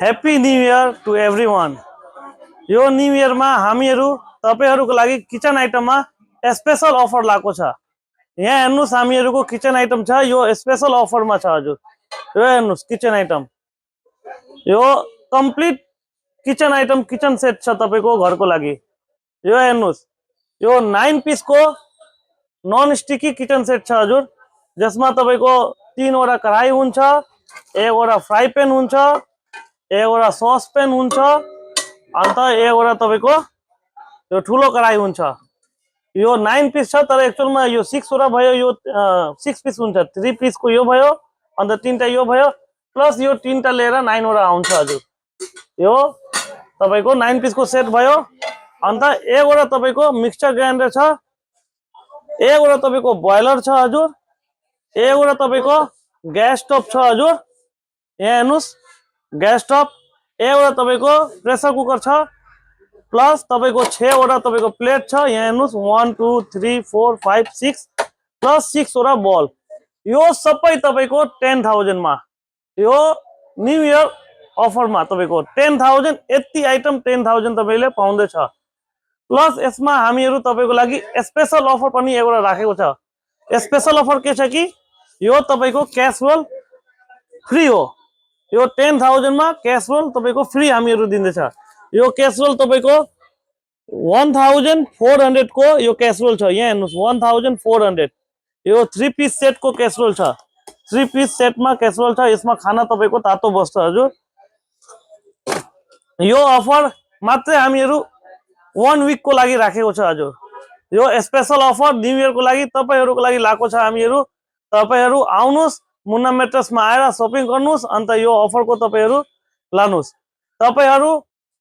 Happy new year to everyone. यो new year में हामीहरू तपाईहरुको लागि किचन आइटम में स्पेशल अफर लाएको छ। यहाँ हेर्नुस् हामीहरुको किचन आइटम छ, यो स्पेशल अफर में छ हजुर। यो हेर्नुस् किचन आइटम, यो complete kitchen item kitchen set छ तपाईको घरको लागि। यो हेर्नुस् यो 9 पीस को नन स्टिकी किचन सेट छ हजुर, जसमा तपाईको 3 वटा कराई हुन्छ, 1 वटा फ्राई पैन हुन्छ, 1 वटा सस पैन हुन्छ, अन्त 1 वटा तपाईको यो ठुलो कराई हुन्छ। यो 9 पीस छ, तर एक्चुअल में यो 6 वटा भयो। यो 6 पीस हुन्छ, 3 पीस को यो भयो, अन्त 3टा यो भयो, प्लस यो 3टा लिएर 9 वटा आउँछ हजुर। यो तपाईको 9 पीस को सेट भयो। अन्त 1 वटा तपाईको मिक्सचर ग्राइन्डर छ, 1 वटा तपाईको बोइलर छ हजुर, 1 वटा तपाईको ग्यास स्टोभ छ हजुर। यहाँ हेर्नुस् ग्यास स्टोभ, 1 वटा तपाईको प्रेसर कुकर छ, प्लस तपाईको 6 वटा तपाईको प्लेट छ। यहाँ हेर्नुस् 1 2 3 4 5 6 प्लस 6 वटा बल। यो सबै तपाईको 10,000 मा, यो न्यू इयर अफर में तपाईको 10,000, यति आइटम 10,000 तपाईले पाउँदैछ। प्लस यसमा हामीहरु तपाईको लागि स्पेशल अफर पनि एउटा राखेको छ। स्पेशल अफर के छ कि यो तपाईको क्यासरोल फ्री हो। यो 10,000 मा क्यासरोल तपाईको फ्री हामीहरु दिँदैछ। यो क्यासरोल तपाईको 1400 को यो क्यासरोल छ। यहाँ हेर्नुस् 1400, यो 3 पीस सेट को क्यासरोल छ। 3 पीस सेट में क्यासरोल छ, यसमा खाना तपाईको तातो बस्छ हजुर। यो अफर मात्रै हामीहरु 1 वीक को लागि राखेको छ हजुर। यो स्पेशल अफर न्यू इयर को लागि तपाईहरुको लागि लाएको छ हामीहरु। तपाईहरु आउनुस्, मुन्ना मेटर्स में आएर शपिङ गर्नुस्, अन्त यो अफर को तपाईहरु लानुस्। तपाईहरु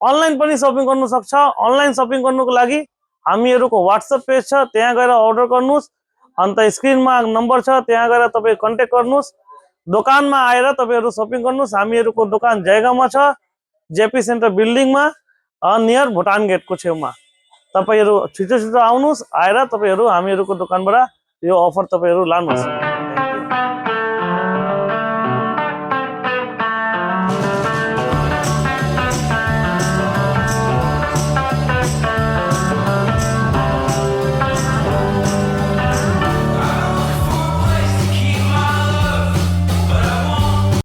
अनलाइन पनि शपिङ गर्नु सक्छ। अनलाइन शपिङ गर्नुको लागि हामीहरुको व्हाट्सएप पेज छ, त्यहाँ गएर अर्डर गर्नुस्। अन्त स्क्रिनमा नम्बर छ, त्यहाँ गएर तपाई कन्ट्याक्ट गर्नुस्। दोकानमा आएर तपाईहरु शपिङ गर्नुस्। हामीहरुको दोकान जयगाउँमा छ, जेपी सेन्टर बिल्डिङ में, नियर भुटान गेट को छेउमा। तपाईहरु छिटो छिटो आउनुस्, आएर तपाईहरु हामीहरुको दोकानबाट यो अफर तपाईहरु लानुस्।